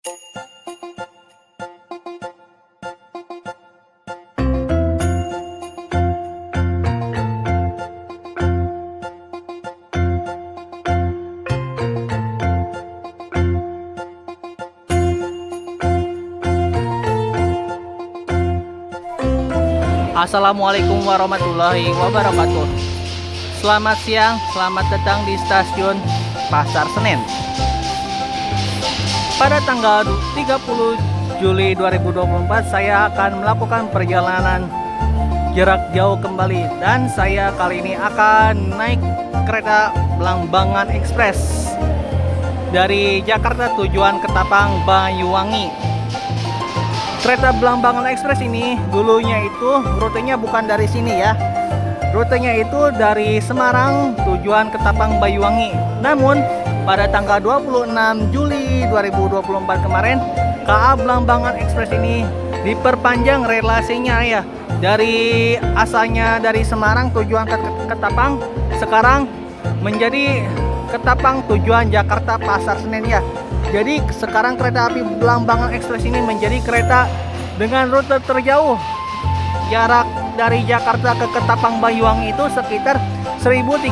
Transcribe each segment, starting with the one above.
Assalamualaikum warahmatullahi wabarakatuh. Selamat siang, selamat datang di stasiun Pasar Senen. Pada tanggal 30 Juli 2024 saya akan melakukan perjalanan jarak jauh kembali, dan saya kali ini akan naik kereta Blambangan Express dari Jakarta tujuan Ketapang, Banyuwangi. Kereta Blambangan Express ini dulunya itu rutenya bukan dari sini ya. Rutenya itu dari Semarang tujuan Ketapang, Banyuwangi. Namun pada tanggal 26 Juli 2024 kemarin, KA Blambangan Express ini diperpanjang relasinya ya. Dari asalnya dari Semarang tujuan Ketapang, sekarang menjadi Ketapang tujuan Jakarta Pasar Senen ya. Jadi sekarang kereta api Blambangan Express ini menjadi kereta dengan rute terjauh. Jarak dari Jakarta ke Ketapang, Banyuwangi itu sekitar 1031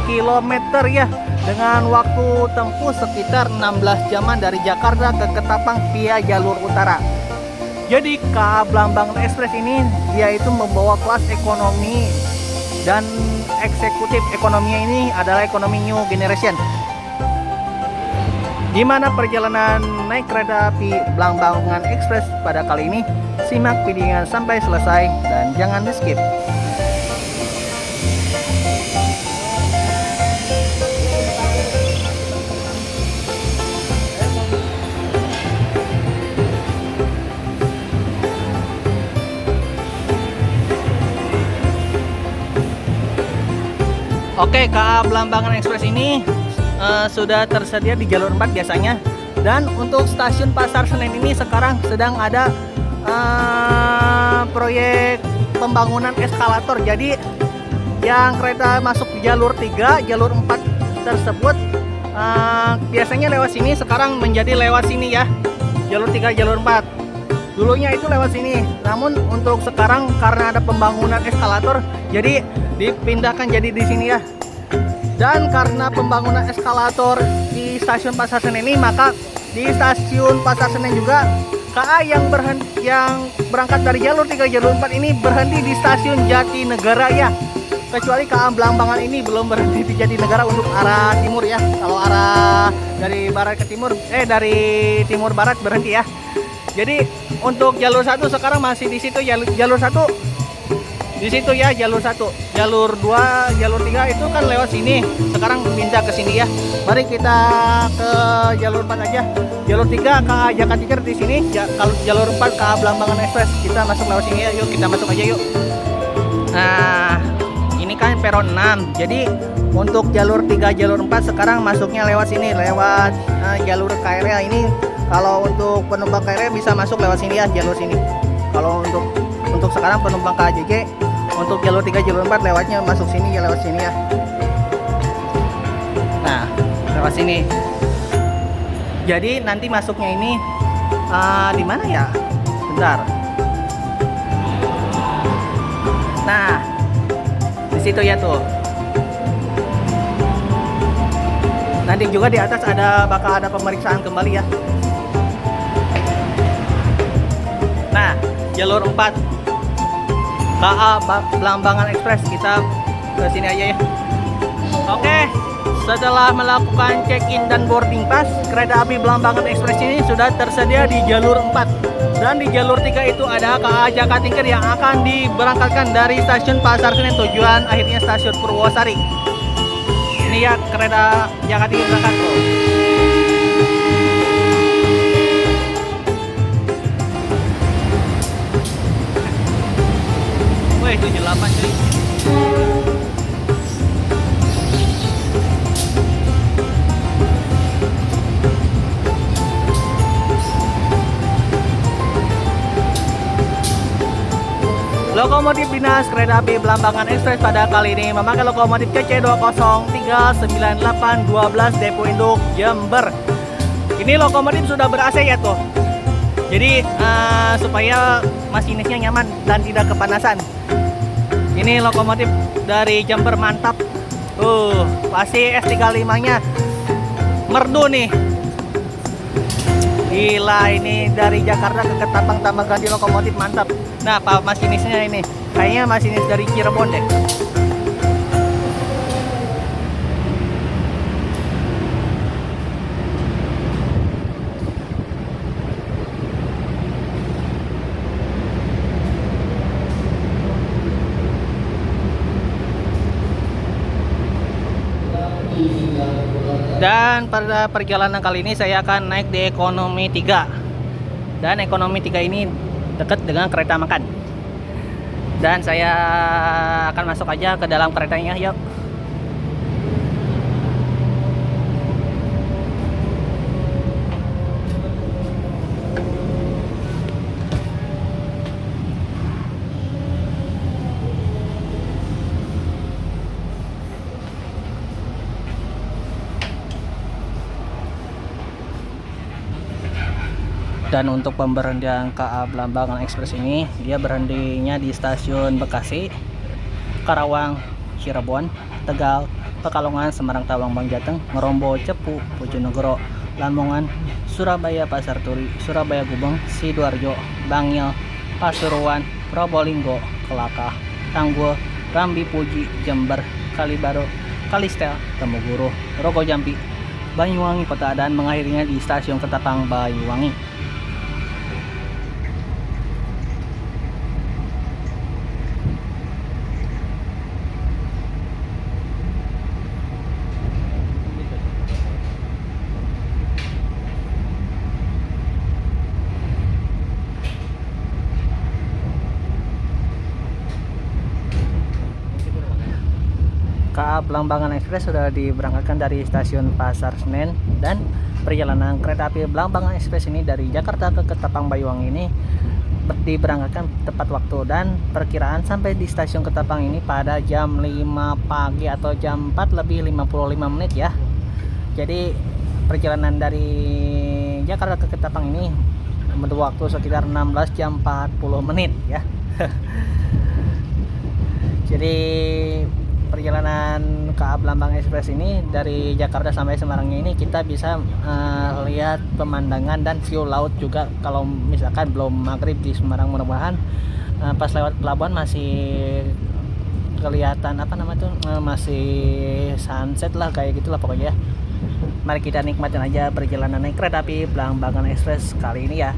km ya, dengan waktu tempuh sekitar 16 jaman dari Jakarta ke Ketapang via jalur utara. Jadi KA Blambangan Express ini dia itu membawa kelas ekonomi, dan eksekutif ekonominya ini adalah ekonomi new generation. Gimana perjalanan naik kereta api Blambangan Express pada kali ini? Simak videonya sampai selesai dan jangan di skip. Oke, KA Blambangan Express ini sudah tersedia di jalur 4 biasanya, dan untuk stasiun Pasar Senen ini sekarang sedang ada proyek pembangunan eskalator. Jadi yang kereta masuk di jalur 3, jalur 4 tersebut biasanya lewat sini, sekarang menjadi lewat sini ya. Jalur 3, jalur 4. Dulunya itu lewat sini. Namun untuk sekarang karena ada pembangunan eskalator, jadi dipindahkan jadi di sini ya. Dan karena pembangunan eskalator di stasiun Pasar Senen ini, maka di stasiun Pasar Senen juga KA yang berangkat dari jalur 3, jalur 4 ini berhenti di stasiun Jatinegara ya. Kecuali KA Blambangan ini belum berhenti di Jatinegara untuk arah timur ya. Kalau arah dari barat ke timur, dari timur barat berhenti ya. Jadi untuk jalur 1 sekarang masih di situ, jalur 1 di situ ya, jalur 1. Jalur 2, jalur 3 itu kan lewat sini. Sekarang pindah ke sini ya. Mari kita ke jalur 4 aja. Jalur 3 KA Jakarta di sini. Kalau jalur 4 KA Blambangan Express, kita masuk lewat sini ya. Yuk kita masuk aja yuk. Nah, ini kan peron 6. Jadi untuk jalur 3, jalur 4 sekarang masuknya lewat sini, lewat jalur KRL ini. Kalau untuk penumpang KRL bisa masuk lewat sini ya, jalur sini. Kalau untuk sekarang penumpang KAJJ untuk jalur 3, jalur 4 lewatnya masuk sini ya, lewat sini ya. Nah, lewat sini. Jadi nanti masuknya ini di mana ya? Bentar. Nah, di situ ya tuh. Nanti juga di atas bakal ada pemeriksaan kembali ya. Nah, jalur 4 KA Blambangan Express, kita ke sini aja ya. Oke, setelah melakukan check-in dan boarding pass, kereta api Blambangan Express ini sudah tersedia di jalur 4. Dan di jalur 3 itu ada KA Jakarta yang akan diberangkatkan dari stasiun Pasar Senen tujuan akhirnya stasiun Purwosari. Ini ya kereta Jakarta berangkat tuh. Wih, 78 cuy. Lokomotif dinas kereta api Blambangan Express pada kali ini memakai lokomotif CC 2039812 Depo Induk Jember. Ini lokomotif sudah ber-AC ya tuh. Jadi supaya masinisnya nyaman dan tidak kepanasan. Ini lokomotif dari Jember, mantap. Pasti S35-nya merdu nih. Gila, ini dari Jakarta ke Ketapang tambah ganti lokomotif, mantap. Nah, Pak masinisnya ini kayaknya masinis dari Cirebon deh. Dan pada perjalanan kali ini saya akan naik di ekonomi 3. Dan ekonomi 3 ini dekat dengan kereta makan. Dan saya akan masuk aja ke dalam keretanya, yuk. Dan untuk pemberhentian KA Blambangan Express ini, dia berhentinya di stasiun Bekasi, Karawang, Cirebon, Tegal, Pekalongan, Semarang, Tawang, Bangjateng, Ngerombo, Cepu, Bojonegoro, Lamongan, Surabaya, Pasar Turi, Surabaya Gubeng, Sidoarjo, Bangil, Pasuruan, Probolinggo, Kelaka, Tanggul, Rambi Puji, Jember, Kalibaru, Kalistel, Temuguru, Rogo Jambi, Banyuwangi Kota, dan mengakhirinya di stasiun Ketapang, Banyuwangi. KA Blambangan Express sudah diberangkatkan dari stasiun Pasar Senen, dan perjalanan kereta api Blambangan Express ini dari Jakarta ke Ketapang Banyuwangi ini diberangkatkan tepat waktu, dan perkiraan sampai di stasiun Ketapang ini pada jam 5 pagi atau jam 4 lebih 55 menit ya. Jadi perjalanan dari Jakarta ke Ketapang ini membutuhkan waktu sekitar 16 jam 40 menit ya. Jadi perjalanan KA Blambangan Express ini dari Jakarta sampai Semarangnya ini kita bisa lihat pemandangan dan view laut juga. Kalau misalkan belum maghrib di Semarang, mudah-mudahan pas lewat pelabuhan masih kelihatan masih sunset lah, kayak gitulah pokoknya. Mari kita nikmatin aja perjalanan naik kereta api Blambangan Express kali ini ya.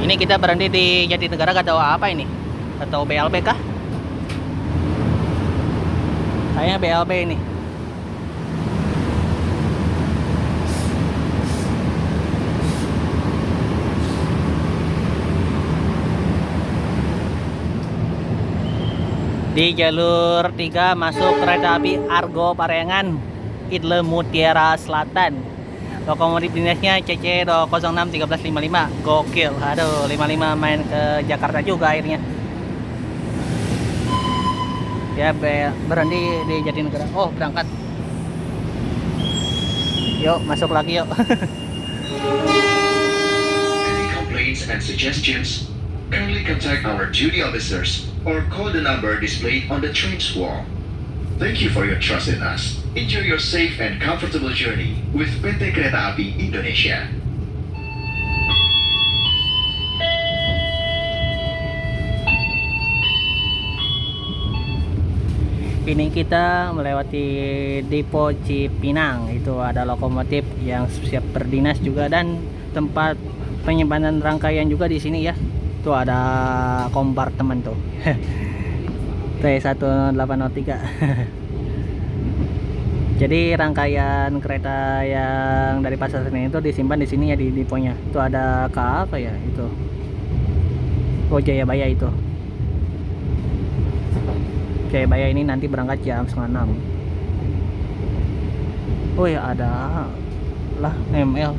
Ini kita berhenti di Jatinegara atau apa ini? Atau BLB kah? Kayaknya BLB ini. Di jalur 3 masuk kereta api Argo Parayangan, Idle Mutiara Selatan. Lokomotif dinasnya CC 061355. Gokil. Aduh, 55 main ke Jakarta juga akhirnya. Ya, berhenti di Jatinegara. Oh, berangkat. Yuk, masuk lagi yuk. Any complaints and suggestions? Kindly contact our duty officers or call the number displayed on the train's wall. Thank you for your trust in us. Enjoy your safe and comfortable journey with PT Kereta Api Indonesia. Ini kita melewati Depo Cipinang. Itu ada lokomotif yang siap berdinas juga, dan tempat penyimpanan rangkaian juga di sini ya. Tuh ada kompartemen tuh. T1803. Jadi rangkaian kereta yang dari Pasar Senen itu disimpan di sini ya, di deponya. Itu ada KA apa ya itu? Oh, Jayabaya itu. Jayabaya ini nanti berangkat jam 5:30. Oh ya, ada lah ML.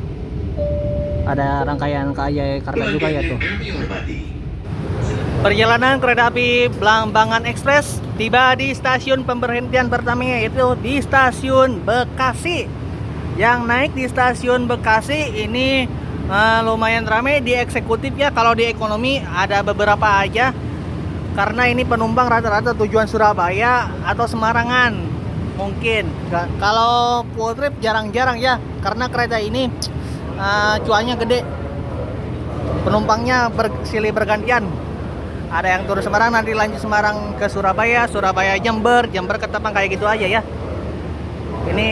Ada rangkaian KAI Jakarta juga ya Pelanggan tuh. yang kami hormati, Perjalanan kereta api Blambangan Express tiba di stasiun pemberhentian pertamanya, yaitu di stasiun Bekasi. Yang naik di stasiun Bekasi ini lumayan ramai di eksekutif ya. Kalau di ekonomi ada beberapa aja, karena ini penumpang rata-rata tujuan Surabaya atau Semarangan mungkin. Kalau full trip jarang-jarang ya, karena kereta ini cuannya gede, penumpangnya silih bergantian. Ada yang turun Semarang nanti lanjut Semarang ke Surabaya, Surabaya Jember, Jember Ketapang, kayak gitu aja ya. Ini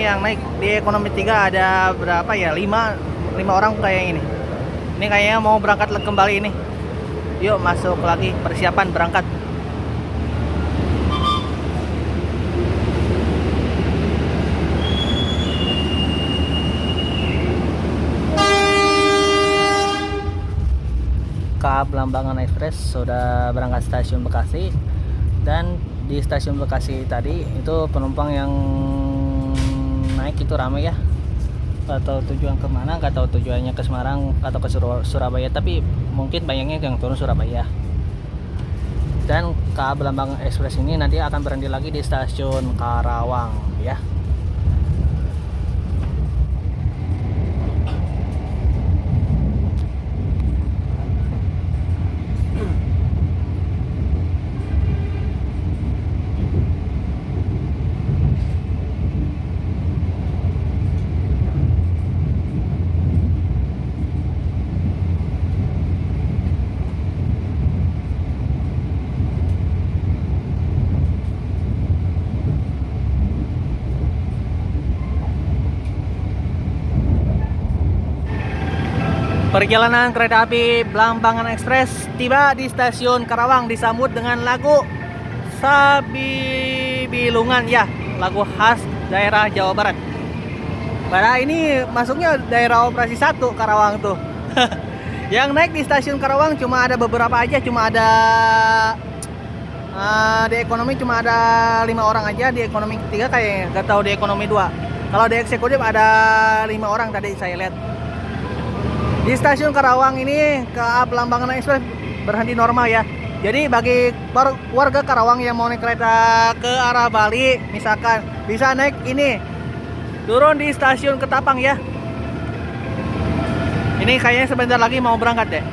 yang naik di ekonomi 3 ada berapa ya? 5 orang kayak ini. Ini kayaknya mau berangkat kembali ini. Yuk masuk lagi, persiapan berangkat. KA Blambangan Express sudah berangkat stasiun Bekasi, dan di stasiun Bekasi tadi itu penumpang yang naik itu ramai ya. Gak tahu tujuan kemana, gak tahu tujuannya ke Semarang atau ke Surabaya, tapi mungkin banyaknya yang turun Surabaya. Dan KA Blambangan Express ini nanti akan berhenti lagi di stasiun Karawang ya. Perjalanan kereta api Blambangan Express tiba di stasiun Karawang, disambut dengan lagu Sabi Bilungan ya, lagu khas daerah Jawa Barat. Padahal ini masuknya daerah operasi 1 Karawang tuh. Yang naik di stasiun Karawang cuma ada beberapa aja, cuma ada di ekonomi cuma ada 5 orang aja, di ekonomi 3 kayaknya, gak tahu di ekonomi 2. Kalau di eksekutif ada 5 orang tadi saya lihat. Di stasiun Karawang ini KA Blambangan Express berhenti normal ya. Jadi bagi warga Karawang yang mau naik kereta ke arah Bali misalkan, bisa naik ini, turun di stasiun Ketapang ya. Ini kayaknya sebentar lagi mau berangkat deh.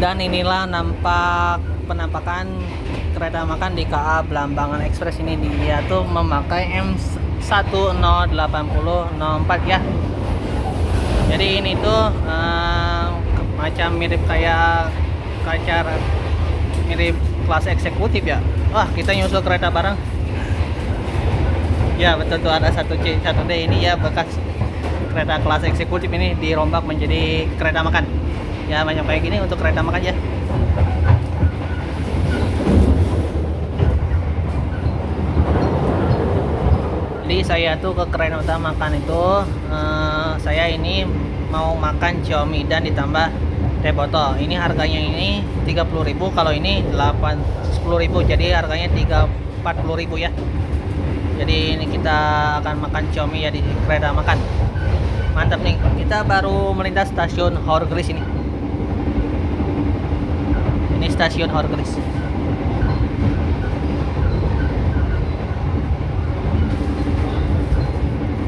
Dan inilah penampakan kereta makan di KA Blambangan Express ini. Dia tuh memakai M108004 ya. Jadi ini tuh macam mirip kayak mirip kelas eksekutif ya. Wah, kita nyusul kereta bareng. Ya betul tuh, ada 1C1D ini ya, bekas kereta kelas eksekutif ini dirombak menjadi kereta makan. Ya macam kayak gini untuk kereta makan ya. Jadi saya tuh ke kereta utama makan itu, saya ini mau makan Xiaomi dan ditambah teh botol. Ini harganya ini 30.000, kalau ini 10.000, jadi harganya 40.000 ya. Jadi ini kita akan makan Xiaomi ya di kereta makan. Mantap nih, kita baru melintas stasiun Horgris ini. Ini stasiun Horgris.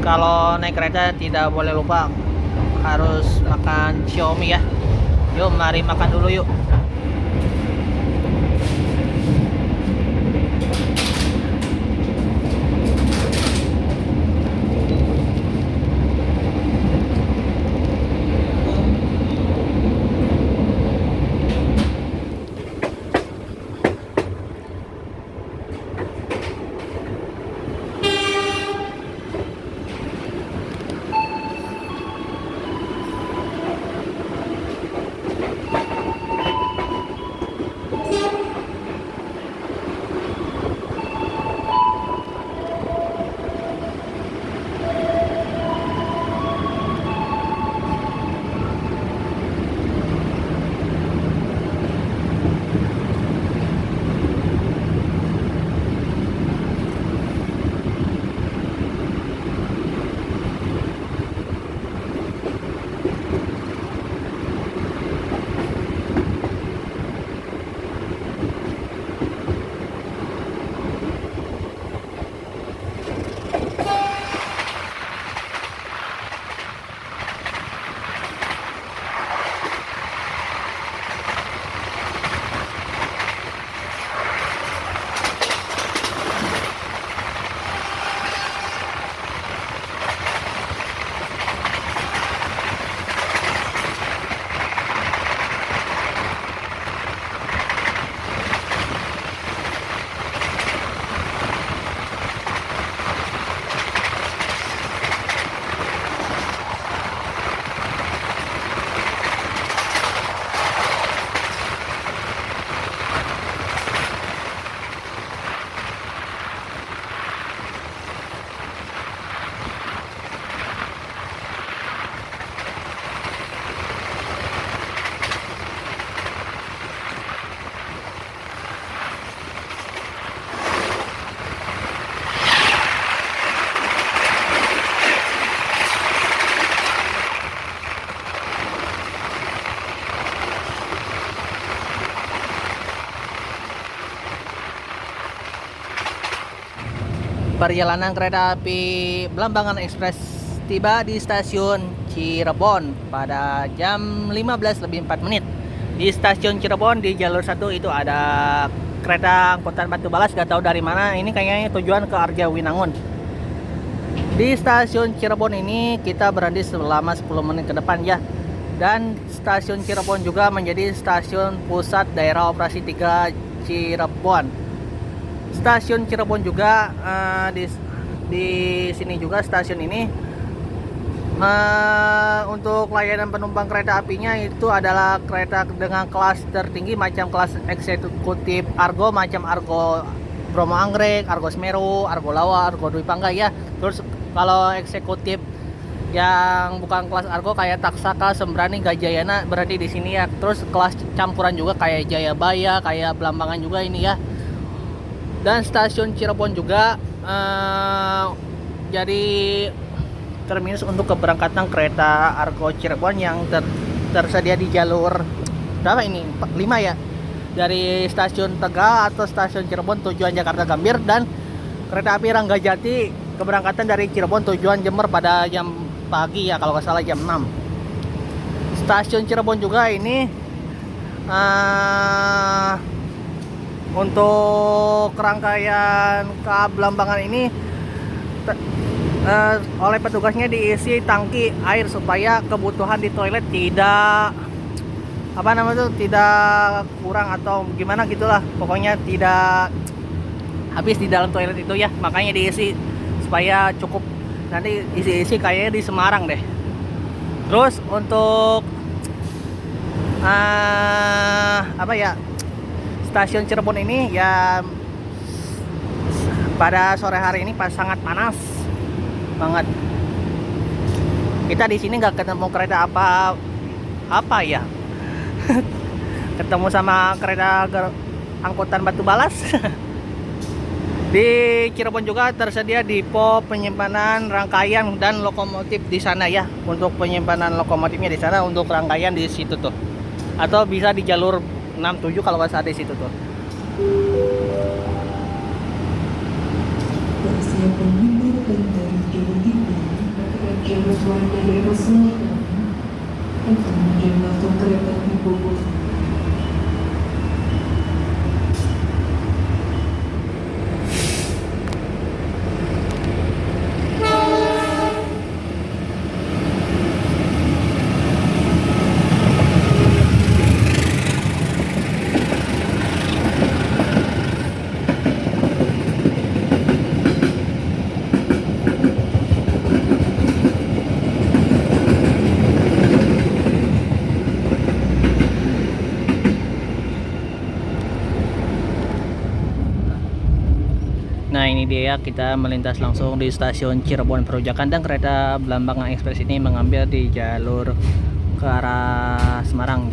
Kalau naik kereta tidak boleh lupa harus makan Xiaomi ya. Yuk mari makan dulu yuk. Perjalanan kereta api Blambangan Express tiba di stasiun Cirebon pada jam 15:04. Di stasiun Cirebon di jalur 1 itu ada kereta angkutan batu balas, gak tahu dari mana. Ini kayaknya tujuan ke Arjawinangun. Di stasiun Cirebon ini kita berhenti selama 10 menit ke depan ya. Dan stasiun Cirebon juga menjadi stasiun pusat daerah operasi 3 Cirebon. Stasiun Cirebon juga di sini juga stasiun ini untuk layanan penumpang kereta apinya itu adalah kereta dengan kelas tertinggi macam kelas eksekutif Argo, macam Argo Bromo Anggrek, Argo Semeru, Argo Lawa, Argo Dwi Pangga ya. Terus kalau eksekutif yang bukan kelas Argo kayak Taksaka, Sembrani, Gajayana berarti di sini ya. Terus kelas campuran juga kayak Jayabaya, kayak Blambangan juga ini ya. Dan stasiun Cirebon juga jadi terminus untuk keberangkatan kereta Argo Cirebon yang tersedia di jalur berapa ini? 5 ya. Dari stasiun Tegal atau stasiun Cirebon tujuan Jakarta Gambir, dan kereta api Ranggajati keberangkatan dari Cirebon tujuan Jember pada jam pagi ya, kalau nggak salah jam 6. Stasiun Cirebon juga ini untuk rangkaian KA Blambangan ini oleh petugasnya diisi tangki air supaya kebutuhan di toilet tidak tidak kurang atau gimana gitulah, pokoknya tidak habis di dalam toilet itu ya, makanya diisi supaya cukup. Nanti isi-isi kayaknya di Semarang deh. Terus untuk stasiun Cirebon ini ya pada sore hari ini pas sangat panas banget. Kita di sini nggak ketemu kereta apa ya ketemu sama kereta angkutan batu balas. Di Cirebon juga tersedia depo penyimpanan rangkaian dan lokomotif di sana ya. Untuk penyimpanan lokomotifnya di sana, untuk rangkaian di situ tuh. Atau bisa di jalur 67 kalau nggak salah di situ tuh. Persiapan menggunakan dari jalur timur menggunakan jalur warga daerah selatan dan kemudian langsung kereta di Bogor. Nah ini dia, kita melintas langsung di stasiun Cirebon Perujakan, dan kereta Blambangan Express ini mengambil di jalur ke arah Semarang.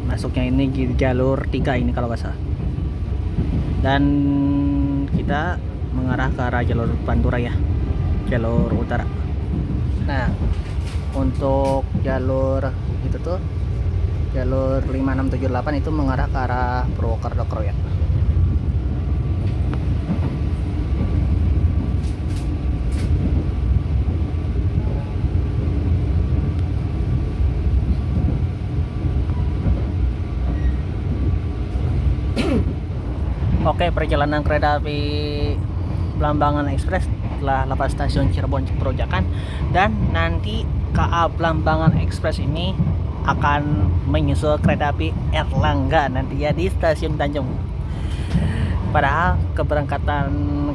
Masuknya ini di jalur 3 ini kalau nggak salah. Dan kita mengarah ke arah jalur Pantura ya, jalur utara. Nah untuk jalur itu tuh, jalur 5678 itu mengarah ke arah Purwokerto Kroya. Oke, perjalanan kereta api Blambangan Express telah lepas stasiun Cirebon Perujakan, dan nanti KA Blambangan Express ini akan menyusul kereta api Erlangga nanti ya di stasiun Tanjung. Padahal keberangkatan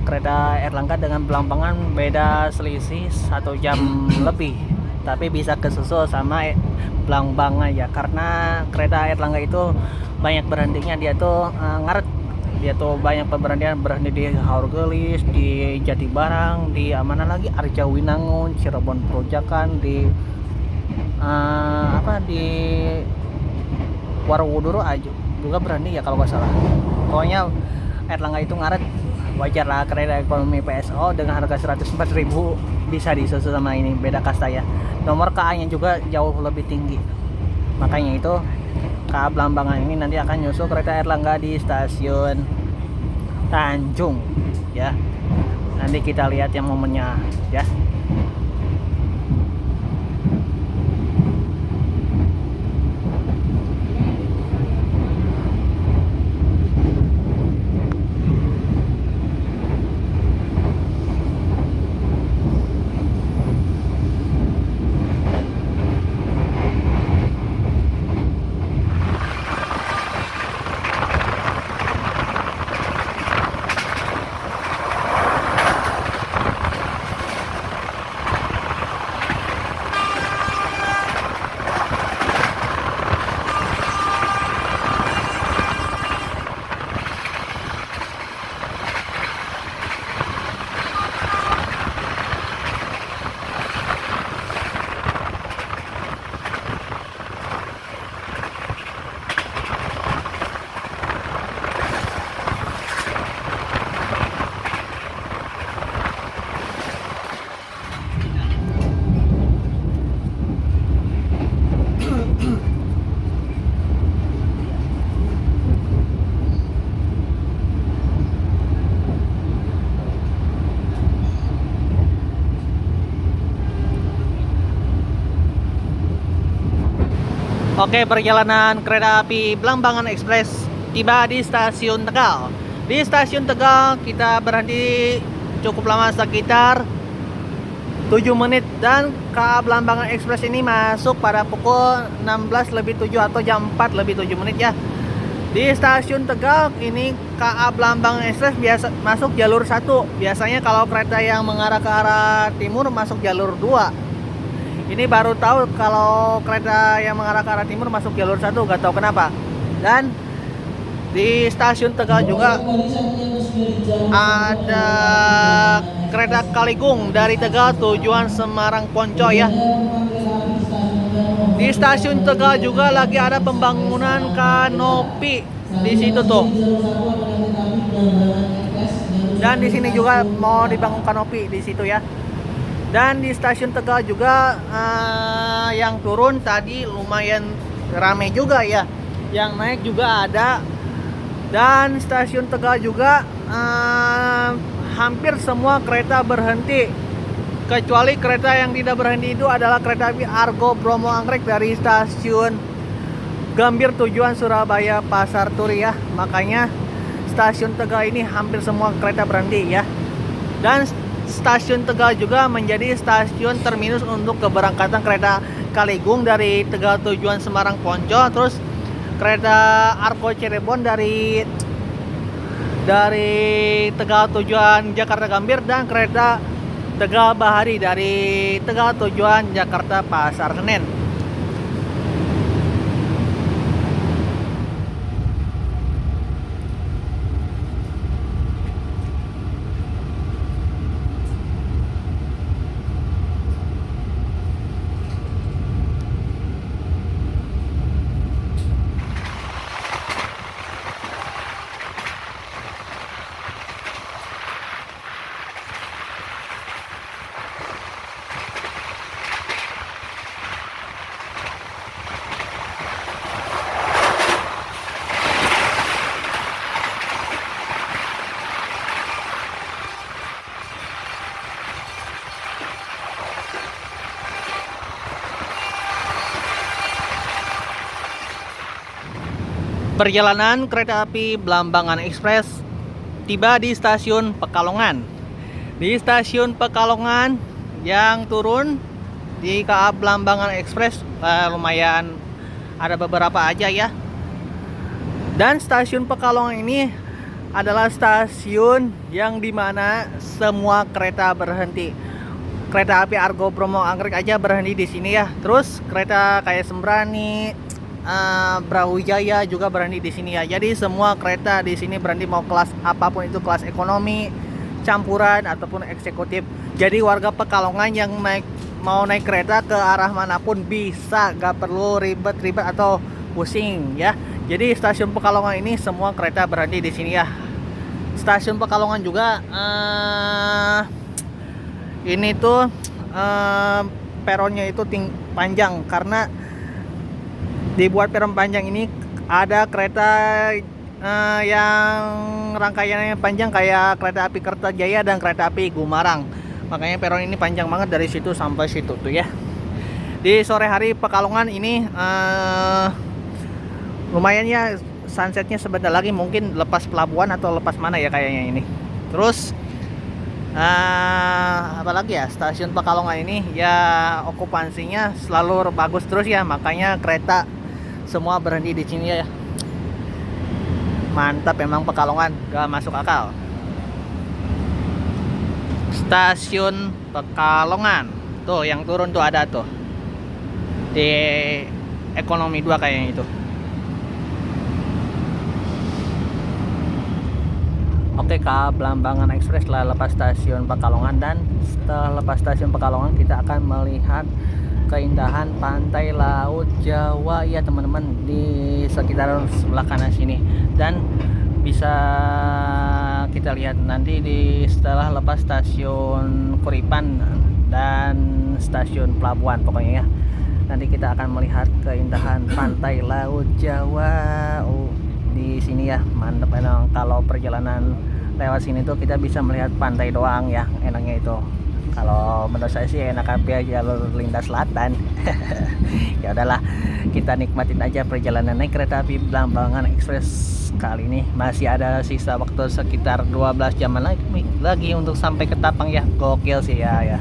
kereta Erlangga dengan Blambangan beda selisih 1 jam lebih, tapi bisa kesusul sama Blambangan ya, karena kereta Erlangga itu banyak berhentinya, dia tuh ngaret. Dia tuh banyak berhenti di Haurgelis, di Jatibarang, di mana lagi, Arjawinangun, Cirebon Perujakan, di di Warwuduro aja juga berhenti ya kalau nggak salah. Pokoknya Erlangga itu ngaret. Wajar lah, kereta ekonomi PSO dengan harga 104.000 bisa disusul sama ini, beda kasta ya. Nomor KA nya juga jauh lebih tinggi. Makanya itu KA Blambangan ini nanti akan nyusul kereta Erlangga di stasiun Tanjung ya. Nanti kita lihat yang momennya ya. Oke, perjalanan kereta api Blambangan Express tiba di stasiun Tegal. Di stasiun Tegal kita berhenti cukup lama, sekitar 7 menit, dan KA Blambangan Express ini masuk pada pukul 16:07 atau jam 4:07 ya. Di stasiun Tegal ini KA Blambangan Express biasa masuk jalur 1. Biasanya kalau kereta yang mengarah ke arah timur masuk jalur 2. Ini baru tahu kalau kereta yang mengarah ke arah timur masuk jalur 1, gak tahu kenapa. Dan di stasiun Tegal juga ada kereta Kaligung dari Tegal tujuan Semarang Poncol ya. Di stasiun Tegal juga lagi ada pembangunan kanopi di situ tuh. Dan di sini juga mau dibangun kanopi di situ ya. Dan di stasiun Tegal juga yang turun tadi lumayan ramai juga ya. Yang naik juga ada. Dan stasiun Tegal juga hampir semua kereta berhenti. Kecuali kereta yang tidak berhenti itu adalah kereta api Argo Bromo Anggrek dari stasiun Gambir tujuan Surabaya Pasar Turi ya. Makanya stasiun Tegal ini hampir semua kereta berhenti ya. Dan stasiun Tegal juga menjadi stasiun terminus untuk keberangkatan kereta Kaligung dari Tegal tujuan Semarang Poncol, terus kereta Argo Cirebon dari Tegal tujuan Jakarta Gambir, dan kereta Tegal Bahari dari Tegal tujuan Jakarta Pasar Senen. Perjalanan kereta api Blambangan Express tiba di stasiun Pekalongan. Di stasiun Pekalongan yang turun di KA Blambangan Express lumayan ada beberapa aja ya. Dan stasiun Pekalongan ini adalah stasiun yang dimana semua kereta berhenti. Kereta api Argo Bromo Anggrek aja berhenti di sini ya. Terus kereta kayak Sembrani, Brawijaya juga berhenti di sini ya. Jadi semua kereta di sini berhenti, mau kelas apapun itu, kelas ekonomi, campuran ataupun eksekutif. Jadi warga Pekalongan yang mau naik kereta ke arah manapun bisa, gak perlu ribet-ribet atau pusing ya. Jadi stasiun Pekalongan ini semua kereta berhenti di sini ya. Stasiun Pekalongan juga ini tuh peronnya itu panjang, karena dibuat peron panjang ini ada kereta yang rangkaiannya panjang kayak kereta api Kertajaya dan kereta api Gumarang. Makanya peron ini panjang banget dari situ sampai situ tuh ya. Di sore hari Pekalongan ini lumayan ya, sunsetnya sebentar lagi, mungkin lepas pelabuhan atau lepas mana ya kayaknya ini. Terus apalagi ya, stasiun Pekalongan ini ya okupansinya selalu bagus terus ya, makanya kereta semua berhenti di sini ya. Mantap emang Pekalongan, gak masuk akal. Stasiun Pekalongan tuh yang turun tuh ada tuh di ekonomi 2 kayaknya itu. Oke, KA Blambangan Express setelah lepas stasiun Pekalongan, dan setelah lepas stasiun Pekalongan kita akan melihat keindahan pantai laut Jawa ya teman-teman, di sekitar sebelah kanan sini. Dan bisa kita lihat nanti setelah lepas stasiun Kuripan dan stasiun Pelabuhan pokoknya ya. Nanti kita akan melihat keindahan pantai laut Jawa di sini ya. Mantap emang kalau perjalanan lewat sini tuh kita bisa melihat pantai doang ya, enaknya itu. Kalau menurut saya sih enakan via jalur lintas selatan. Ya udahlah, kita nikmatin aja perjalanan naik kereta api Blambangan Express kali ini. Masih ada sisa waktu sekitar 12 jaman lagi untuk sampai ke Tapang ya. Gokil sih ya.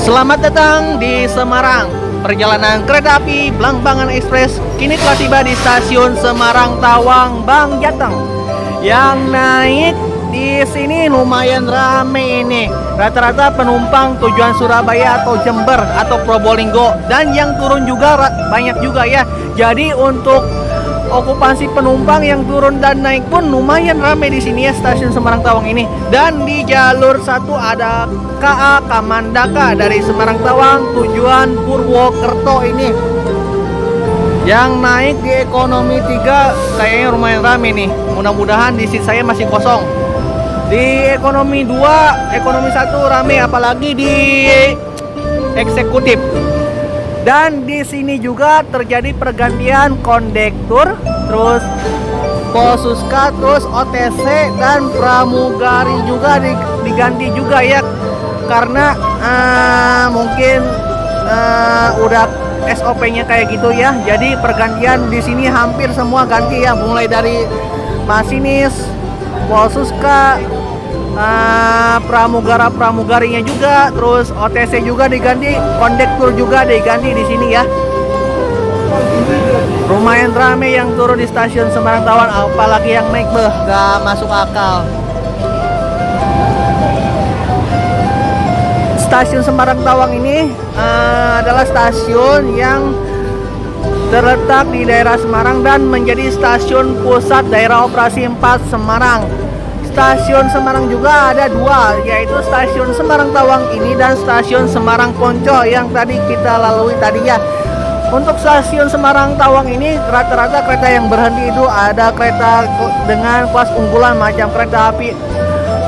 Selamat datang di Semarang. Perjalanan kereta api Blambangan Express kini telah tiba di stasiun Semarang Tawang Bang Jateng. Yang naik di sini lumayan rame ini. Rata-rata penumpang tujuan Surabaya atau Jember atau Probolinggo, dan yang turun juga banyak juga ya. Jadi untuk okupansi penumpang yang turun dan naik pun lumayan ramai di sini ya, stasiun Semarang Tawang ini. Dan di jalur 1 ada KA Kamandaka dari Semarang Tawang tujuan Purwokerto ini. Yang naik di ekonomi 3 kayaknya lumayan ramai nih. Mudah-mudahan di seat saya masih kosong. Di ekonomi 2, ekonomi 1 rame, apalagi di eksekutif. Dan di sini juga terjadi pergantian kondektur, terus Polsuska, terus OTC dan pramugari juga diganti juga ya, karena mungkin udah SOP-nya kayak gitu ya. Jadi pergantian di sini hampir semua ganti ya, mulai dari masinis, Polsuska, pramugarinya juga, terus OTC juga diganti, kondektur juga diganti di sini ya. Lumayan rame yang turun di stasiun Semarang Tawang, apalagi yang naik gak masuk akal. Stasiun Semarang Tawang ini adalah stasiun yang terletak di daerah Semarang dan menjadi stasiun pusat daerah operasi 4 Semarang. Stasiun Semarang juga ada dua, yaitu stasiun Semarang Tawang ini dan stasiun Semarang Poncol yang tadi kita lalui tadi ya. Untuk stasiun Semarang Tawang ini rata-rata kereta yang berhenti itu ada kereta dengan kelas unggulan macam kereta api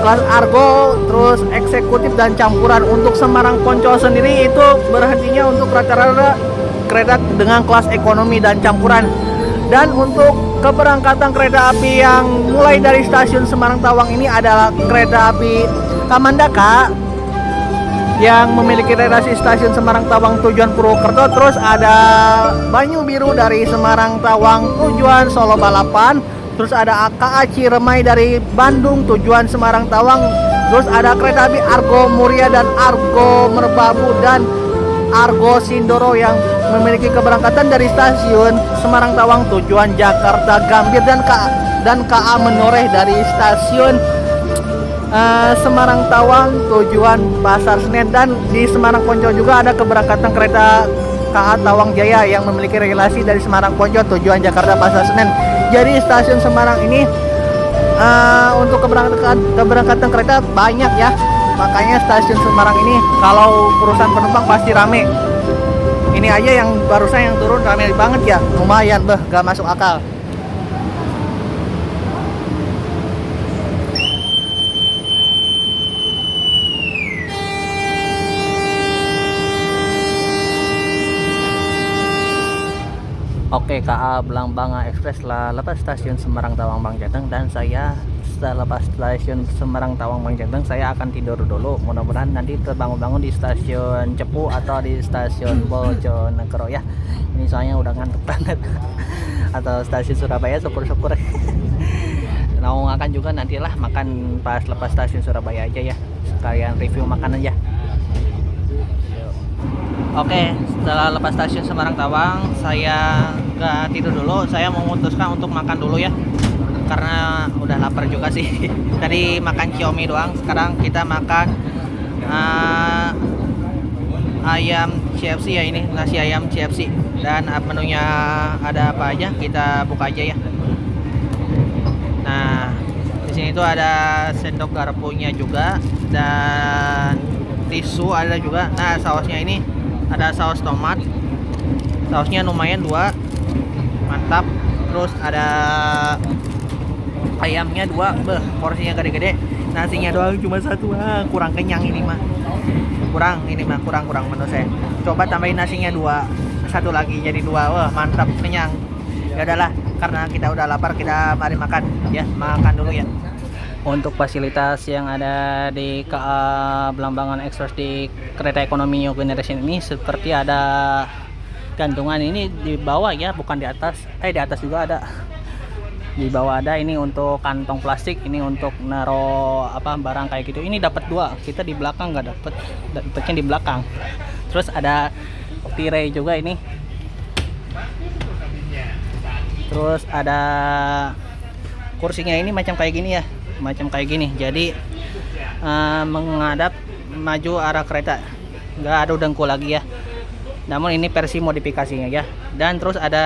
kelas Argo, terus eksekutif dan campuran. Untuk Semarang Poncol sendiri itu berhentinya untuk rata-rata kereta dengan kelas ekonomi dan campuran. Dan untuk keberangkatan kereta api yang mulai dari stasiun Semarang Tawang ini adalah kereta api Kamandaka yang memiliki relasi stasiun Semarang Tawang tujuan Purwokerto. Terus ada Banyu Biru dari Semarang Tawang tujuan Solo Balapan. Terus ada KA Ciremai dari Bandung tujuan Semarang Tawang. Terus ada kereta api Argo Muria dan Argo Merbabu dan Argo Sindoro yang memiliki keberangkatan dari stasiun Semarang Tawang tujuan Jakarta Gambir dan KA Menoreh dari stasiun Semarang Tawang tujuan Pasar Senen. Dan di Semarang Poncol juga ada keberangkatan kereta KA Tawang Jaya yang memiliki relasi dari Semarang Poncol tujuan Jakarta Pasar Senen. Jadi stasiun Semarang ini untuk keberangkatan kereta banyak ya. Makanya stasiun Semarang ini kalau urusan penumpang pasti rame. Ini aja yang barusan yang turun rame banget ya. Lumayan gak masuk akal. Oke, KA Belangbanga Express lah lepas stasiun Semarang Tawang Bangjateng, dan saya setelah lepas stasiun Semarang Tawang Bangjateng saya akan tidur dulu. Mudah-mudahan nanti terbangun-bangun di stasiun Cepu atau di stasiun Bojonegoro ya. Ini soalnya udah ngantuk banget. Atau stasiun Surabaya, syukur-syukur. Mau makan juga nantilah, makan pas lepas stasiun Surabaya aja ya. Sekalian review makanan ya. Oke, setelah lepas stasiun Semarang Tawang, saya gak tidur dulu. Saya memutuskan untuk makan dulu ya, karena udah lapar juga sih. Tadi makan Xiaomi doang, sekarang kita makan ayam CFC ya, ini nasi ayam CFC. Dan menunya ada apa aja, kita buka aja ya. Nah, di sini tuh ada sendok garpunya juga dan tisu ada juga. Nah, sausnya ini ada saus tomat, sausnya lumayan 2, mantap. Terus ada ayamnya 2, porsinya gede-gede. Nasinya doang cuma 1, kurang kenyang ini mah. Kurang menurut saya. Coba tambahin nasinya 2, 1 lagi jadi 2, wah mantap, kenyang. Ya udahlah, karena kita udah lapar, kita mari makan ya, makan dulu ya. Untuk fasilitas yang ada di KA Belambangan Express di kereta ekonomi New Generation ini seperti ada gantungan ini di bawah ya, bukan di atas. Di atas juga ada. Di bawah ada, ini untuk kantong plastik, ini untuk naro barang kayak gitu. Ini dapat 2, kita di belakang nggak dapatnya di belakang. Terus ada tirai juga ini. Terus ada kursinya ini macam kayak gini ya. Jadi menghadap maju arah kereta, nggak ada dengkul lagi ya. Namun ini versi modifikasinya ya. Dan terus ada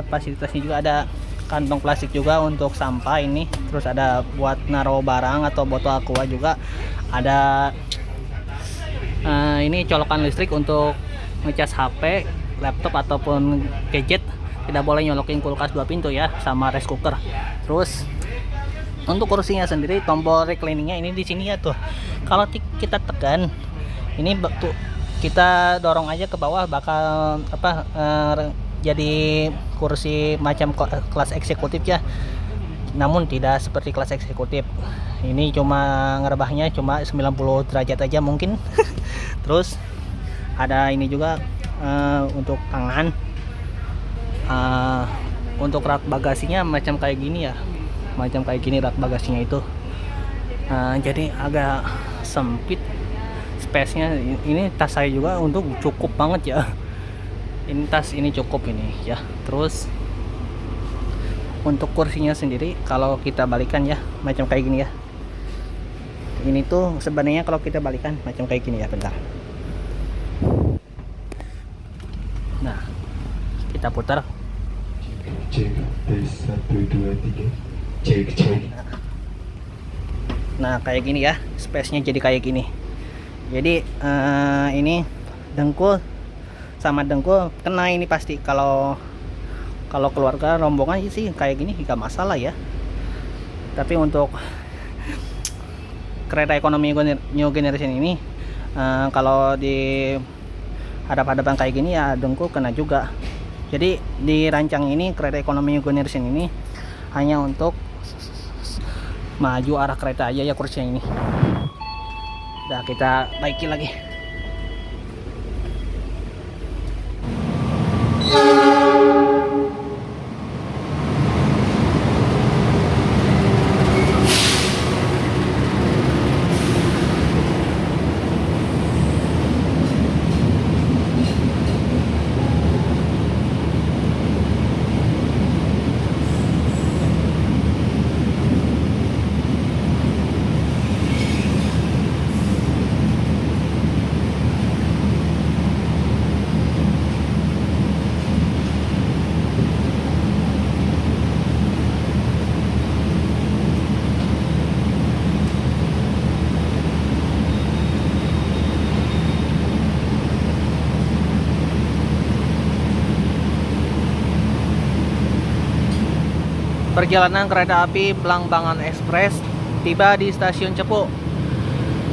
fasilitasnya juga, ada kantong plastik juga untuk sampah ini. Terus ada buat naruh barang atau botol aqua juga. Ada ini colokan listrik untuk ngecas HP, laptop ataupun gadget. Tidak boleh nyolokin kulkas 2 pintu ya, sama rice cooker. Terus Untuk kursinya sendiri, tombol recliningnya ini di sini ya tuh. Kalau kita tekan, ini tuh kita dorong aja ke bawah bakal jadi kursi macam kelas eksekutif ya. Namun tidak seperti kelas eksekutif. Ini cuma ngerebahnya cuma 90 derajat aja mungkin. Terus ada ini juga untuk tangan. Untuk rak bagasinya macam kayak gini ya, macam kayak gini rak bagasinya itu. Jadi agak sempit space-nya. Ini tas saya juga untuk cukup banget ya. Ini tas ini cukup ini ya. Terus untuk kursinya sendiri kalau kita balikan ya macam kayak gini ya. Ini tuh sebenarnya kalau kita balikan macam kayak gini ya, bentar. Nah, kita putar. Cek, tes 1, 2, 3. Cek. Nah, kayak gini ya, space-nya jadi kayak gini. Jadi ini dengkul sama dengkul kena ini pasti. Kalau keluarga rombongan sih kayak gini nggak masalah ya. Tapi untuk kereta ekonomi new generation ini, kalau di hadap-hadapan kayak gini ya dengkul kena juga. Jadi dirancang ini kereta ekonomi new generation ini hanya untuk maju arah kereta aja ya kursinya ini. Udah kita baiki lagi. Perjalanan kereta api Belambangan Express tiba di stasiun Cepu.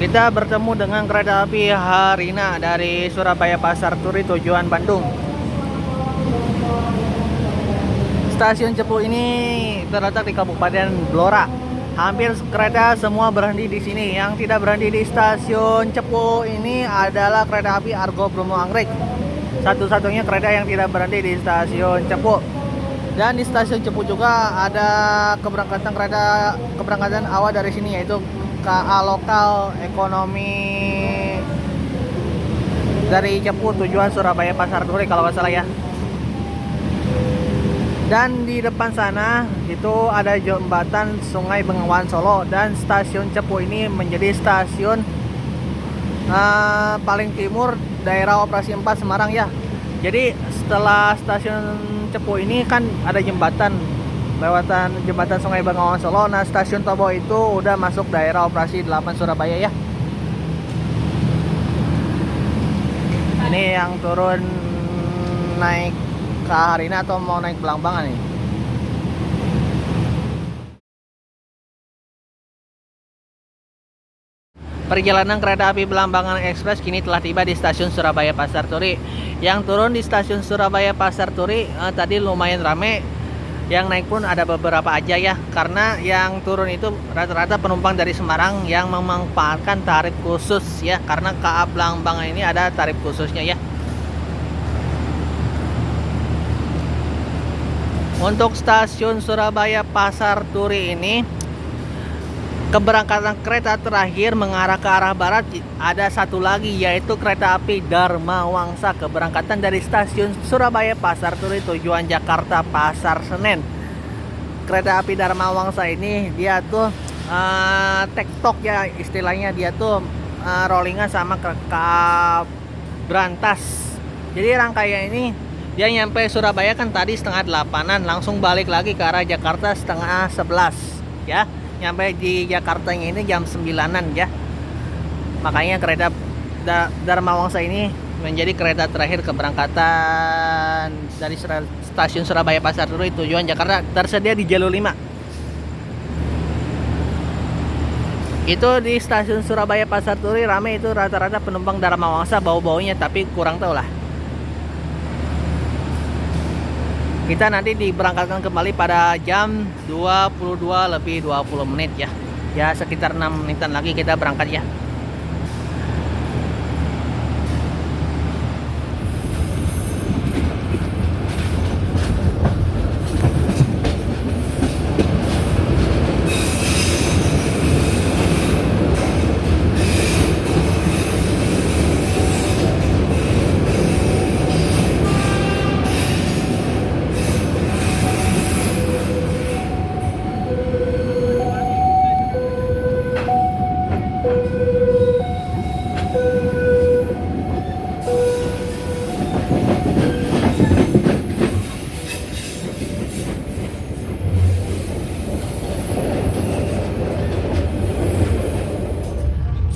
Kita bertemu dengan kereta api Harina dari Surabaya Pasar Turi tujuan Bandung. Stasiun Cepu ini terletak di Kabupaten Blora. Hampir kereta semua berhenti di sini. Yang tidak berhenti di stasiun Cepu ini adalah kereta api Argo Bromo Anggrek. Satu-satunya kereta yang tidak berhenti di stasiun Cepu. Dan di stasiun Cepu juga ada keberangkatan awal dari sini, yaitu KA lokal ekonomi dari Cepu tujuan Surabaya Pasar Turi kalau nggak salah ya. Dan di depan sana itu ada jembatan Sungai Bengawan Solo, dan stasiun Cepu ini menjadi stasiun paling timur daerah operasi 4 Semarang ya. Jadi setelah stasiun Cepu ini kan ada jembatan lewatan jembatan Sungai Bengawan Solo. Nah, stasiun Tobo itu udah masuk daerah operasi 8 Surabaya ya. Ini yang turun naik ke Harina atau mau naik Belambangan nih? Perjalanan kereta api Belambangan Express kini telah tiba di stasiun Surabaya Pasar Turi. Yang turun di stasiun Surabaya Pasar Turi tadi lumayan rame. Yang naik pun ada beberapa aja ya, karena yang turun itu rata-rata penumpang dari Semarang yang memanfaatkan tarif khusus ya, karena KA Belambangan ini ada tarif khususnya ya. Untuk stasiun Surabaya Pasar Turi ini, keberangkatan kereta terakhir mengarah ke arah barat ada satu lagi, yaitu kereta api Dharma Wangsa keberangkatan dari stasiun Surabaya Pasar Turi tujuan Jakarta Pasar Senen. Kereta api Dharma Wangsa ini dia tuh tektok ya istilahnya, dia tuh rollingan sama kereta berantas. Jadi rangkaian ini dia nyampe Surabaya kan tadi setengah 8-an, langsung balik lagi ke arah Jakarta setengah 11 ya. Nyampe di Jakarta ini jam 9-an ya. Makanya kereta Dharma Wangsa ini menjadi kereta terakhir keberangkatan dari stasiun Surabaya Pasar Turi tujuan Jakarta, tersedia di jalur 5. Itu di stasiun Surabaya Pasar Turi rame, itu rata-rata penumpang Dharma Wangsa, bau-baunya, tapi kurang tahu lah. Kita nanti diberangkatkan kembali pada jam 22 lebih 20 menit ya. Ya sekitar 6 menitan lagi kita berangkat ya.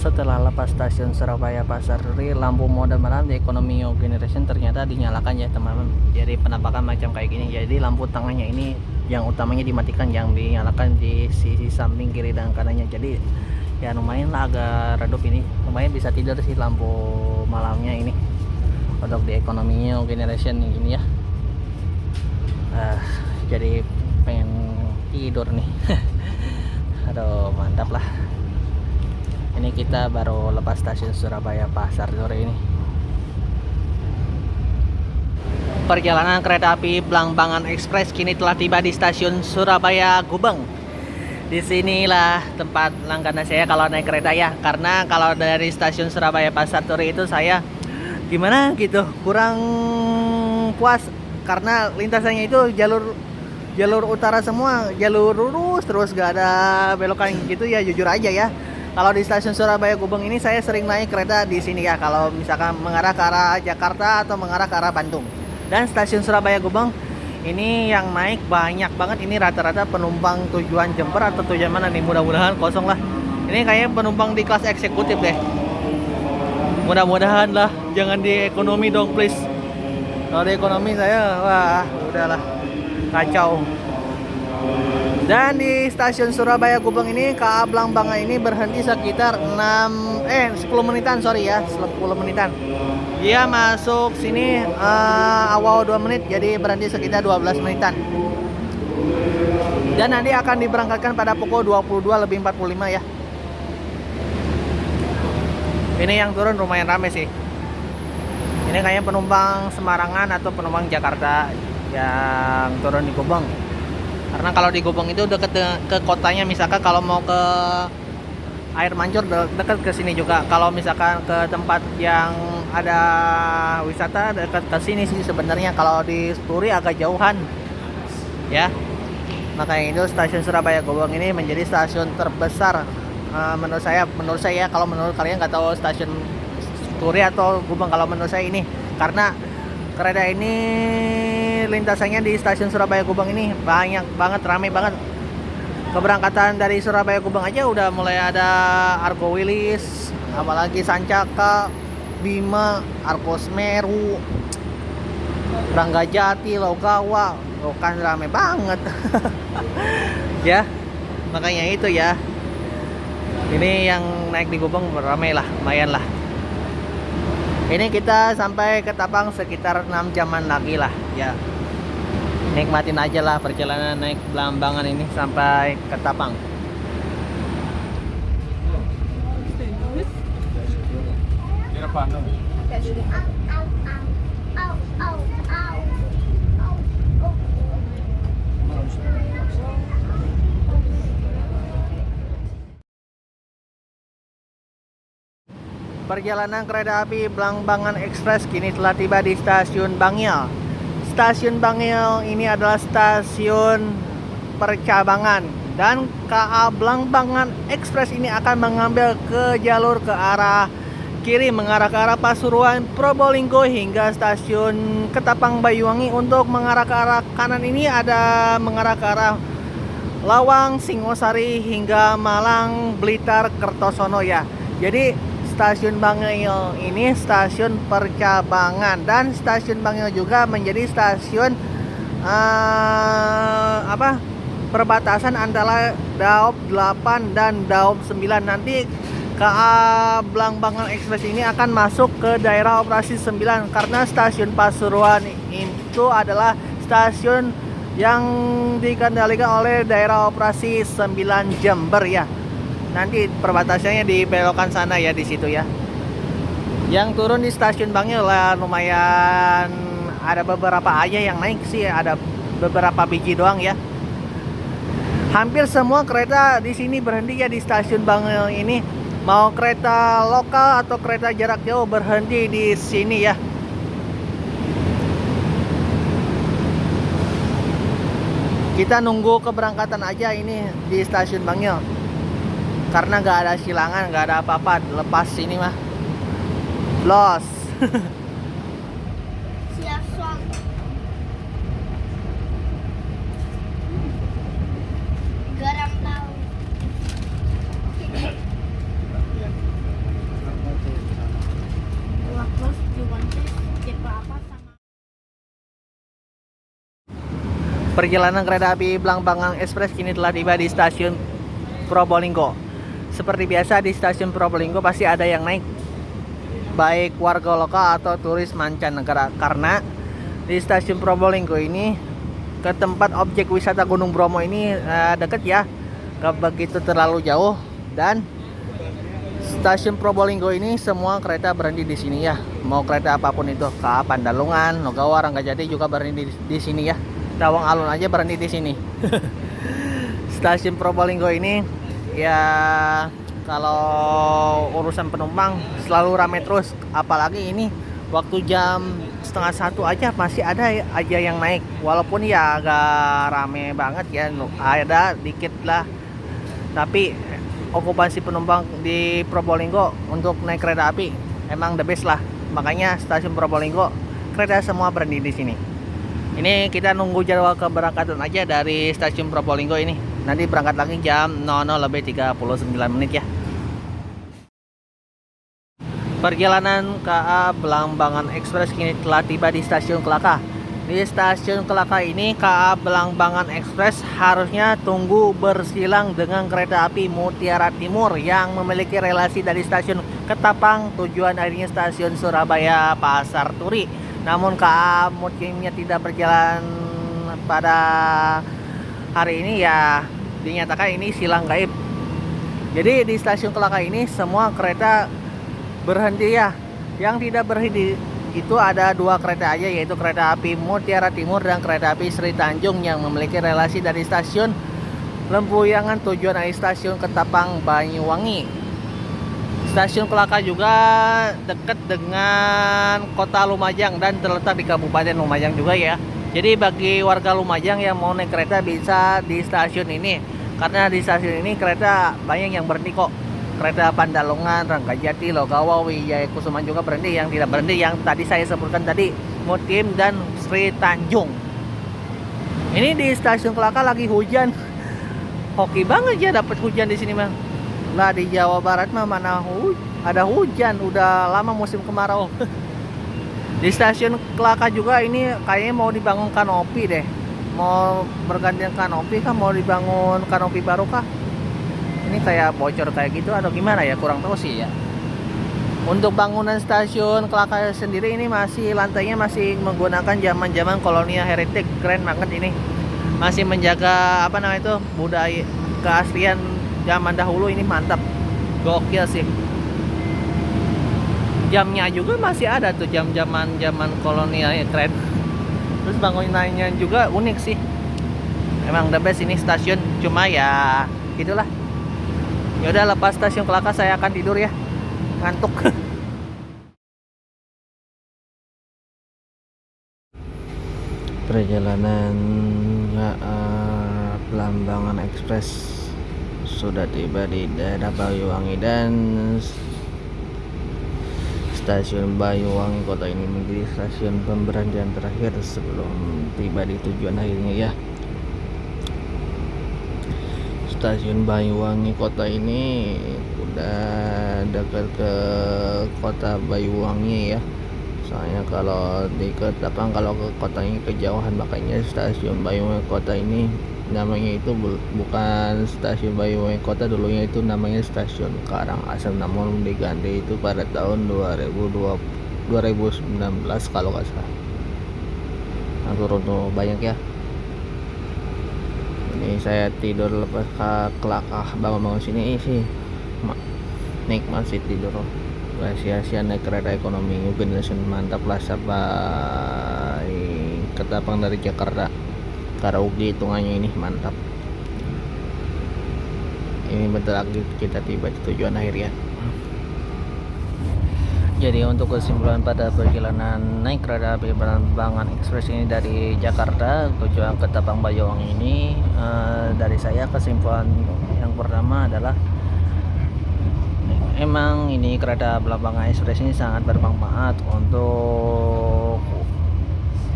Setelah lepas stasiun Surabaya Pasar Turi, lampu mode merah di Economy Generation ternyata dinyalakan ya teman-teman. Jadi penampakan macam kayak gini. Jadi lampu tengahnya ini yang utamanya dimatikan, yang dinyalakan di sisi samping kiri dan kanannya. Jadi ya lumayan lah, agak redup ini. Lumayan bisa tidur sih lampu malamnya ini untuk di Economy Generation ini ya. Jadi pengen tidur nih. Aduh mantap lah. Ini kita baru lepas stasiun Surabaya Pasar Turi ini. Perjalanan kereta api Blambangan Express kini telah tiba di stasiun Surabaya Gubeng. Disinilah tempat langganan saya kalau naik kereta ya. Karena kalau dari stasiun Surabaya Pasar Turi itu saya gimana gitu, kurang puas karena lintasannya itu jalur utara semua, jalur lurus terus gak ada belokan gitu ya, jujur aja ya. Kalau di stasiun Surabaya Gubeng ini saya sering naik kereta di sini ya, kalau misalkan mengarah ke arah Jakarta atau mengarah ke arah Bandung. Dan stasiun Surabaya Gubeng ini yang naik banyak banget, ini rata-rata penumpang tujuan Jember atau tujuan mana nih, mudah-mudahan kosong lah. Ini kayaknya penumpang di kelas eksekutif deh. Mudah-mudahan lah, jangan di ekonomi dong please. Kalau di ekonomi saya, wah udahlah, kacau. Dan di stasiun Surabaya Gubeng ini KA Blambangan ini berhenti sekitar 10 menitan, sorry ya, 10 menitan. Dia masuk sini awal 2 menit, jadi berhenti sekitar 12 menitan. Dan nanti akan diberangkatkan pada pukul 22 lebih 45 ya. Ini yang turun lumayan rame sih. Ini kayaknya penumpang Semarangan atau penumpang Jakarta yang turun di Gubeng. Karena kalau di Gubeng itu dekat ke kotanya, misalkan kalau mau ke Air Mancur dekat ke sini juga. Kalau misalkan ke tempat yang ada wisata dekat ke sini sih sebenarnya. Kalau di Turi agak jauhan. Ya. Makanya itu stasiun Surabaya Gubeng ini menjadi stasiun terbesar menurut saya. Kalau menurut kalian nggak tahu stasiun Turi atau Gubeng, kalau menurut saya ini karena kereta ini lintasannya di stasiun Surabaya Gubeng ini banyak banget, ramai banget. Keberangkatan dari Surabaya Gubeng aja udah mulai ada Argo Wilis, apalagi Sancaka, Bima, Argo Semeru, Ranggajati, Logawa, kan ramai banget. Ya, makanya itu ya. Ini yang naik di Gubeng ramai lah, lumayan lah. Ini kita sampai ke Tapang sekitar 6 jaman lagi lah ya. Nikmatin aja lah perjalanan naik Blambangan ini sampai ke Tapang. Perjalanan kereta api Blambangan Express kini telah tiba di stasiun Bangil. Stasiun Bangil ini adalah stasiun percabangan dan KA Blambangan Express ini akan mengambil ke jalur ke arah kiri, mengarah ke arah Pasuruan, Probolinggo hingga stasiun Ketapang Banyuwangi. Untuk mengarah ke arah kanan ini ada mengarah ke arah Lawang, Singosari hingga Malang, Blitar, Kertosono ya. Jadi stasiun Bangil ini stasiun percabangan dan stasiun Bangil juga menjadi stasiun perbatasan antara Daob 8 dan Daob 9. Nanti KA Belambangan Express ini akan masuk ke daerah operasi 9 karena stasiun Pasuruan itu adalah stasiun yang dikendalikan oleh daerah operasi 9 Jember ya. Nanti perbatasannya di belokan sana ya, di situ ya. Yang turun di stasiun Bangil lah lumayan ada beberapa aja yang naik sih, ada beberapa biji doang ya. Hampir semua kereta di sini berhenti ya di stasiun Bangil ini. Mau kereta lokal atau kereta jarak jauh berhenti di sini ya. Kita nunggu keberangkatan aja ini di stasiun Bangil. Karena nggak ada silangan, nggak ada apa-apa, lepas ini mah. Los. Siaswang. Garam laut. Terus juga tipe apa sama. Perjalanan kereta api Belambangan Express kini telah tiba di stasiun Probolinggo. Seperti biasa di stasiun Probolinggo pasti ada yang naik, baik warga lokal atau turis mancanegara. Karena di stasiun Probolinggo ini ke tempat objek wisata Gunung Bromo ini deket ya, gak begitu terlalu jauh. Dan stasiun Probolinggo ini semua kereta berhenti di sini ya. Mau kereta apapun itu, KA Pandalungan, Nogawa, Ranggajati juga berhenti di sini ya. Tawang Alun aja berhenti di sini. Stasiun Probolinggo ini ya kalau urusan penumpang selalu ramai terus, apalagi ini waktu jam 12:30 aja masih ada aja yang naik, walaupun ya agak rame banget ya, ada dikit lah, tapi okupansi penumpang di Probolinggo untuk naik kereta api emang the best lah. Makanya stasiun Probolinggo kereta semua berhenti di sini. Ini kita nunggu jadwal keberangkatan aja dari stasiun Probolinggo ini. Nanti berangkat lagi jam 00:39 ya. Perjalanan KA Belambangan Express kini telah tiba di stasiun Kelaka. Di stasiun Kelaka ini KA Belambangan Express harusnya tunggu bersilang dengan kereta api Mutiara Timur yang memiliki relasi dari stasiun Ketapang tujuan akhirnya stasiun Surabaya Pasar Turi. Namun KA Mutimnya tidak berjalan pada hari ini ya, dinyatakan ini silang gaib. Jadi di stasiun Kelaka ini semua kereta berhenti ya. Yang tidak berhenti itu ada 2 kereta aja, yaitu kereta api Mutiara Timur dan kereta api Sri Tanjung yang memiliki relasi dari stasiun Lempuyangan tujuan akhir stasiun Ketapang Banyuwangi. Stasiun Kelaka juga dekat dengan kota Lumajang dan terletak di Kabupaten Lumajang juga ya. Jadi bagi warga Lumajang yang mau naik kereta bisa di stasiun ini, karena di stasiun ini kereta banyak yang berhenti kok. Kereta Pandalungan, Ranggajati, Logawa, Wijaya Kusuma juga berhenti. Yang tidak berhenti yang tadi saya sebutkan tadi, Mutim dan Sri Tanjung. Ini di stasiun Kelaka lagi hujan. Hoki banget ya dapat hujan di sini mah. Lah di Jawa Barat mah mana ada hujan, udah lama musim kemarau. Di stasiun Kelaka juga ini kayaknya mau dibangun kanopi deh. Mau bergantian kanopi kah, mau dibangun kanopi baru kah? Ini kayak bocor kayak gitu atau gimana ya, kurang tahu sih ya. Untuk bangunan stasiun Kelaka sendiri ini masih lantainya masih menggunakan zaman-zaman kolonial heritage, keren banget ini. Masih menjaga apa namanya itu, budaya keaslian zaman dahulu, ini mantap, gokil sih. Jamnya juga masih ada tuh, jam zaman kolonial ya, keren. Terus bangunannya juga unik sih, emang the best ini stasiun. Cuma ya gitulah. Ya udah, lepas stasiun Kelaka saya akan tidur ya, ngantuk. Perjalanan Belambangan Express sudah tiba di daerah Banyuwangi dan stasiun Banyuwangi kota ini menjadi stasiun pemberhentian terakhir sebelum tiba di tujuan akhirnya ya. Stasiun Banyuwangi kota ini udah dekat ke kota Banyuwangi ya. Soalnya kalau di Ketapang, kalau ke kotanya kejauhan, makanya stasiun Banyuwangi kota ini namanya itu bukan stasiun Banyuwangi Kota, dulunya itu namanya stasiun Karangasem, namun diganti itu pada tahun 2019 kalau nggak salah. Nah, turun tuh banyak ya. Ini saya tidur lepas kelakah bangun sini sih nikmat sih tidur. Gak sia-sia naik kereta ekonomi New Generation, mantap lah. Sampai Ketapang dari Jakarta karaoke hitungannya ini mantap. Ini bentar lagi kita tiba di tujuan akhir ya. Jadi untuk kesimpulan pada perjalanan naik kereta api penerbangan ekspres ini dari Jakarta tujuan Ketapang Banyuwangi ini, dari saya kesimpulan yang pertama adalah emang ini kereta penerbangan ekspres ini sangat bermanfaat untuk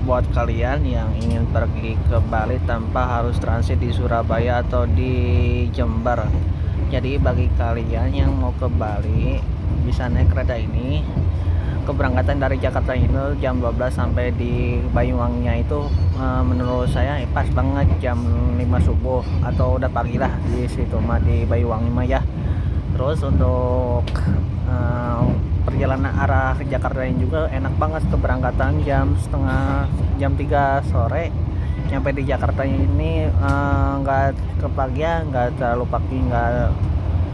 buat kalian yang ingin pergi ke Bali tanpa harus transit di Surabaya atau di Jember. Jadi bagi kalian yang mau ke Bali bisa naik kereta ini. Keberangkatan dari Jakarta itu jam 12 sampai di Banyuwanginya itu menurut saya pas banget jam 5 subuh atau udah pagi lah di situ mah di Banyuwangi mah ya. Terus untuk perjalanan arah ke Jakarta ini juga enak banget, keberangkatan jam 3 sore, nyampe di Jakarta ini nggak kepagian, nggak terlalu pagi, nggak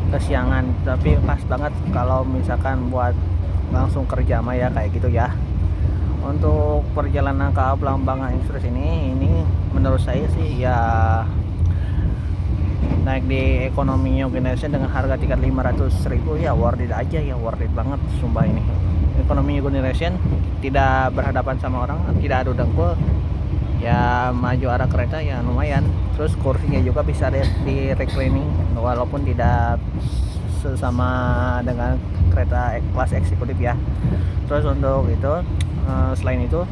kesiangan, tapi pas banget kalau misalkan buat langsung kerja mah ya kayak gitu ya. Untuk perjalanan ke Belambangan Express ini menurut saya sih ya naik di ekonomi New Generation dengan harga tiket 500.000 ya worth it aja ya, worth it banget sumpah. Ini ekonomi New Generation tidak berhadapan sama orang, tidak adu dengkul ya, maju arah kereta ya lumayan. Terus kursinya juga bisa di reclining walaupun tidak sesama dengan kereta kelas eksekutif ya. Terus untuk itu selain itu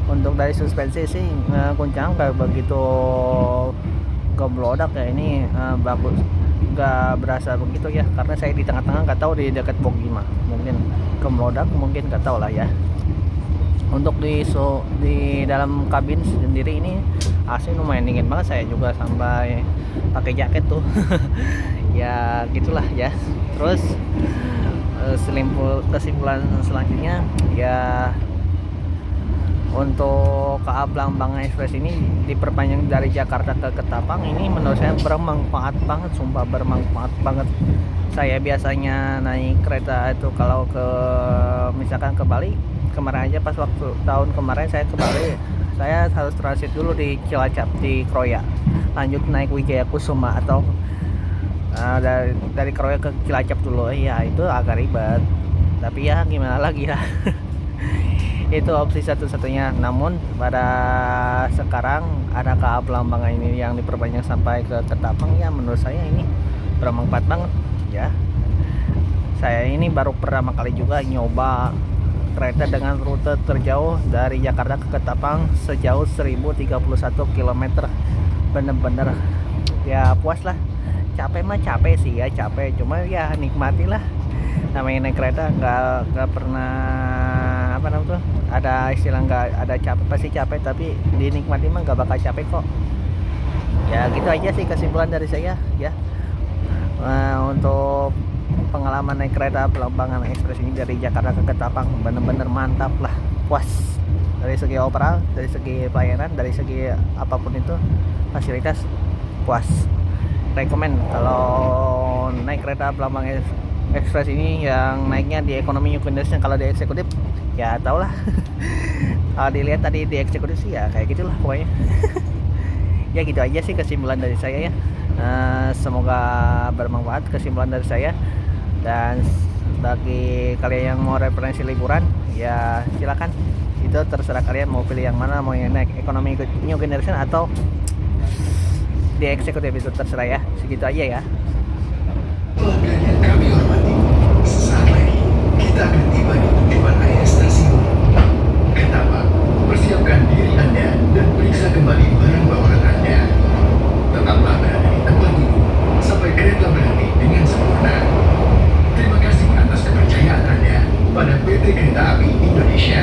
untuk dari suspensi sih kuncang kayak begitu geblodak ya, ini bagus, nggak berasa begitu ya karena saya di tengah-tengah, nggak tahu di dekat bogi mah mungkin geblodak, mungkin nggak tahu lah ya. Untuk di dalam kabin sendiri ini AC lumayan dingin banget, saya juga sampai pakai jaket tuh ya gitulah ya. Terus kesimpulan selanjutnya ya, untuk KA Belambangan Express ini diperpanjang dari Jakarta ke Ketapang ini menurut saya bermanfaat banget, sumpah bermanfaat banget. Saya biasanya naik kereta itu kalau ke misalkan ke Bali, kemarin aja pas waktu tahun kemarin saya ke Bali, saya harus transit dulu di Cilacap di Kroya, lanjut naik Wijaya Kusuma atau dari Kroya ke Cilacap dulu ya, itu agak ribet tapi ya gimana lagi ya itu opsi satu-satunya. Namun pada sekarang ada KA Belambangan ini yang diperpanjang sampai ke Ketapang ya, menurut saya ini bermanfaat banget ya. Saya ini baru pertama kali juga nyoba kereta dengan rute terjauh dari Jakarta ke Ketapang sejauh 1031 km. Bener-bener ya puas lah. Capek mah capek sih ya, capek, cuma ya nikmatilah. Namanya naik kereta nggak pernah apa namanya tuh, ada istilah nggak ada capek, pasti capek, tapi dinikmati mah nggak bakal capek kok ya. Gitu aja sih kesimpulan dari saya ya. Untuk pengalaman naik kereta Belambangan Express ini dari Jakarta ke Ketapang bener-bener mantap lah, puas dari segi overall, dari segi pelayanan, dari segi apapun itu fasilitas, puas. Rekomen kalau naik kereta Belambangan Express ini yang naiknya di ekonomi New Generation. Kalau di eksekutif ya tau lah kalau dilihat tadi di eksekutif sih ya kayak gitulah pokoknya ya gitu aja sih kesimpulan dari saya ya. Semoga bermanfaat kesimpulan dari saya, dan bagi kalian yang mau referensi liburan ya silakan, itu terserah kalian mau pilih yang mana, mau yang naik ekonomi New Generation atau di eksekutif, itu terserah ya. Segitu aja ya. Pelanggan yang kami hormati, sesaat lagi kita akan tiba di tujuan akhir stasiun. Ketapang, persiapkan diri Anda dan periksa kembali barang bawaan Anda. Tetaplah berada di tempat ini sampai kereta berhenti dengan sempurna. Terima kasih atas kepercayaan Anda pada PT Kereta Api Indonesia.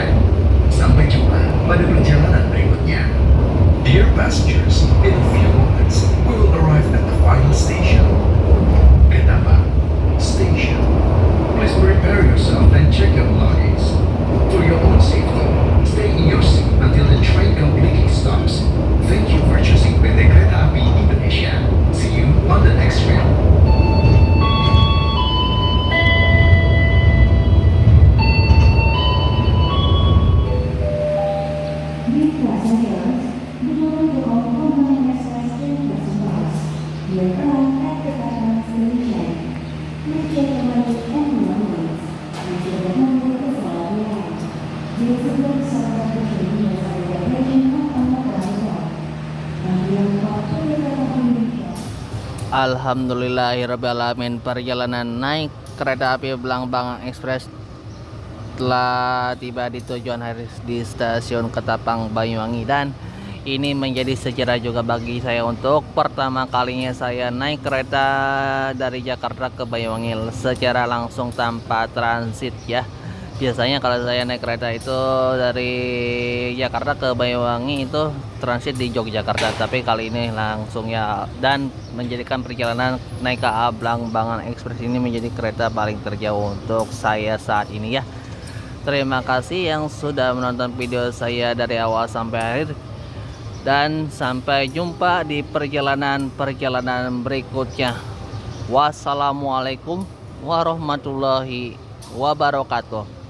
Sampai jumpa pada perjalanan berikutnya. Dear passengers, in a few moments, we will arrive at the final station, Ketapang Station. Please prepare yourself and check your luggage. For your own safety, stay in your seat until the train completely stops. Thank you for choosing PT Kereta Api Indonesia. See you on the next train. Dear passengers, the door to all Pembangunan Express train has passed. We are arrived at Ketapang Station. Please check your luggage and belongings. And jangan lupa kesalahan. Di sebelah pesawat train has a reservation on our platform. And we are about to Kereta Indonesia. Alhamdulillahirrabbilalamin, perjalanan naik kereta api Belambangan Express telah tiba di tujuan akhir di stasiun Ketapang Banyuwangi, dan ini menjadi sejarah juga bagi saya untuk pertama kalinya saya naik kereta dari Jakarta ke Banyuwangi secara langsung tanpa transit ya. Biasanya kalau saya naik kereta itu dari Jakarta ke Banyuwangi itu transit di Yogyakarta, tapi kali ini langsung ya, dan menjadikan perjalanan naik KA Belambangan Express ini menjadi kereta paling terjauh untuk saya saat ini ya. Terima kasih yang sudah menonton video saya dari awal sampai akhir, dan sampai jumpa di perjalanan berikutnya. Wassalamualaikum warahmatullahi wabarakatuh.